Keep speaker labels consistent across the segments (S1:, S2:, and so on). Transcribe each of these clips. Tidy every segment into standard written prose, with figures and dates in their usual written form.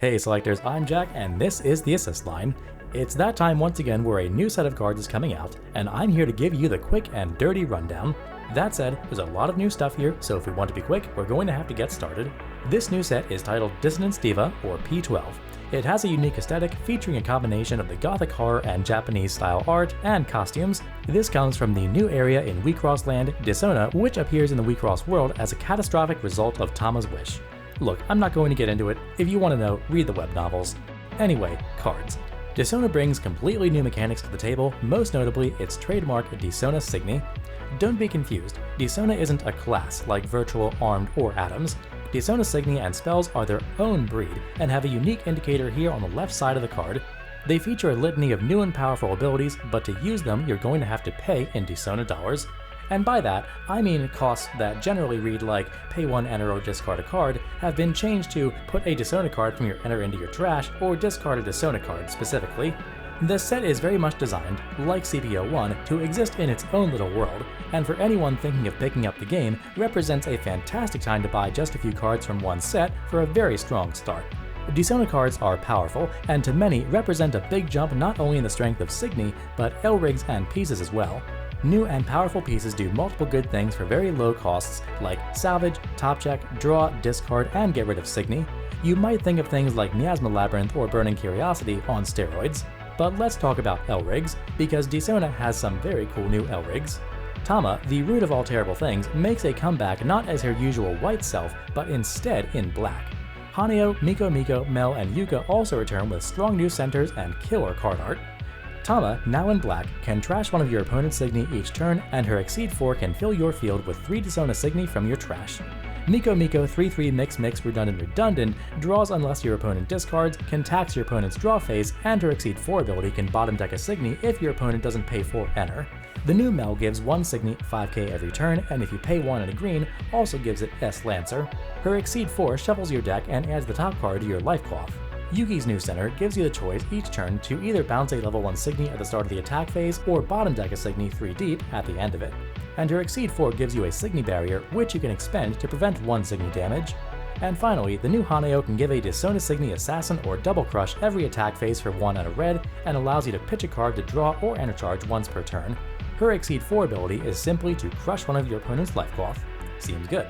S1: Hey Selectors, I'm Jack and this is the Assist Line. It's that time once again where a new set of cards is coming out, and I'm here to give you the quick and dirty rundown. That said, there's a lot of new stuff here, so if we want to be quick, we're going to have to get started. This new set is titled Dissonance Diva, or P12. It has a unique aesthetic featuring a combination of the gothic horror and Japanese style art and costumes. This comes from the new area in WIXOSS land, Dona, which appears in the WIXOSS world as a catastrophic result of Tama's wish. Look, I'm not going to get into it. If you want to know, read the web novels. Anyway, cards. Dona brings completely new mechanics to the table, most notably its trademark Dissonance Signy. Don't be confused, Dona isn't a class like Virtual, Armed, or Atoms. Dissonance Signy and spells are their own breed and have a unique indicator here on the left side of the card. They feature a litany of new and powerful abilities, but to use them you're going to have to pay in Dona dollars. And by that, I mean costs that generally read like pay 1 enter or discard a card have been changed to put a Dona card from your enter into your trash or discard a Dona card specifically. This set is very much designed, like CPO1, to exist in its own little world, and for anyone thinking of picking up the game, represents a fantastic time to buy just a few cards from one set for a very strong start. Dona cards are powerful, and to many represent a big jump not only in the strength of Signy, but LRIGs and pieces as well. New and powerful pieces do multiple good things for very low costs, like salvage, top check, draw, discard, and get rid of Signy. You might think of things like Miasma Labyrinth or Burning Curiosity on steroids. But let's talk about LRIGs, because Dona has some very cool new LRIGs. Tama, the root of all terrible things, makes a comeback not as her usual white self, but instead in black. Haneo, Miko, Mel, and Yuka also return with strong new centers and killer card art. Tama, now in black, can trash one of your opponent's Signy each turn, and her Exceed 4 can fill your field with 3 Dona Signy from your trash. Miko 3/3 mix redundant draws unless your opponent discards, can tax your opponent's draw phase, and her Exceed 4 ability can bottom deck a Signy if your opponent doesn't pay 4 enter. The new Mel gives 1 Signy 5k every turn, and if you pay 1 and a green, also gives it S Lancer. Her Exceed 4 shuffles your deck and adds the top card to your life cloth. Yuki's new center gives you the choice each turn to either bounce a level 1 Signy at the start of the attack phase or bottom deck a Signy 3 deep at the end of it. And her Exceed 4 gives you a Signy barrier which you can expend to prevent 1 Signy damage. And finally, the new Haneo can give a Dona Signy Assassin or Double Crush every attack phase for 1 and a red, and allows you to pitch a card to draw or enter charge once per turn. Her Exceed 4 ability is simply to crush one of your opponent's life cloth. Seems good.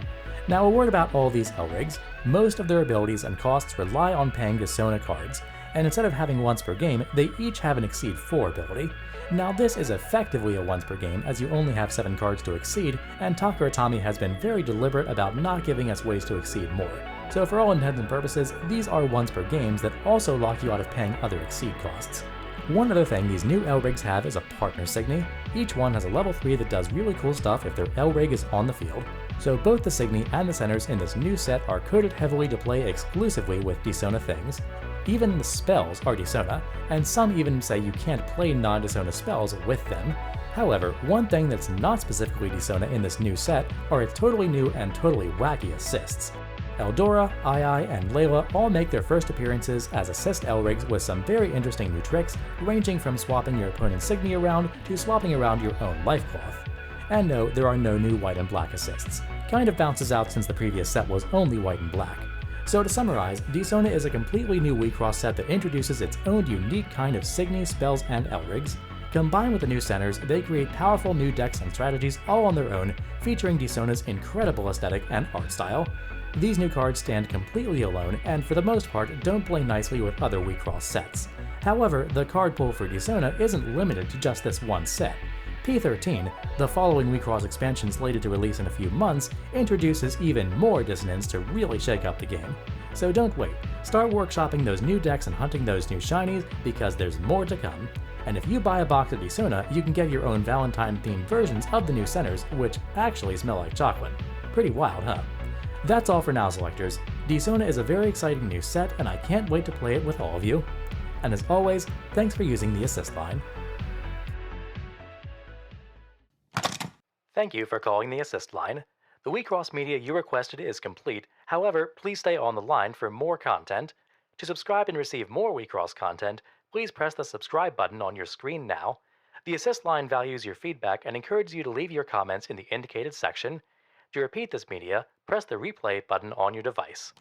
S1: Now a word about all these LRIGs. Most of their abilities and costs rely on paying Dona cards, and instead of having once per game, they each have an Exceed 4 ability. Now this is effectively a once per game as you only have 7 cards to exceed, and Takuratomy has been very deliberate about not giving us ways to exceed more. So for all intents and purposes, these are once per games that also lock you out of paying other exceed costs. One other thing these new LRIGs have is a partner Signy. Each one has a level 3 that does really cool stuff if their LRIG is on the field. So both the Signy and the centers in this new set are coded heavily to play exclusively with Dona things. Even the spells are Dona, and some even say you can't play non-Dona spells with them. However, one thing that's not specifically Dona in this new set are its totally new and totally wacky assists. Eldora, Ai, and Layla all make their first appearances as assist LRIGs with some very interesting new tricks, ranging from swapping your opponent's Signy around to swapping around your own life cloth. And no, there are no new white and black assists. Kind of bounces out since the previous set was only white and black. So to summarize, Dona is a completely new WIXOSS set that introduces its own unique kind of Signy, spells, and LRIGs. Combined with the new centers, they create powerful new decks and strategies all on their own, featuring Dona's incredible aesthetic and art style. These new cards stand completely alone and for the most part don't play nicely with other WIXOSS sets. However, the card pool for Dona isn't limited to just this one set. P13, the following WIXOSS expansion slated to release in a few months, introduces even more dissonance to really shake up the game. So don't wait, start workshopping those new decks and hunting those new shinies because there's more to come. And if you buy a box of Dona, you can get your own Valentine-themed versions of the new centers, which actually smell like chocolate. Pretty wild, huh? That's all for now, Selectors. Dona is a very exciting new set, and I can't wait to play it with all of you. And as always, thanks for using the Assist Line. Thank you for calling the Assist Line. The WIXOSS media you requested is complete, however, please stay on the line for more content. To subscribe and receive more WIXOSS content, please press the subscribe button on your screen now. The Assist Line values your feedback and encourages you to leave your comments in the indicated section. To repeat this media, press the replay button on your device.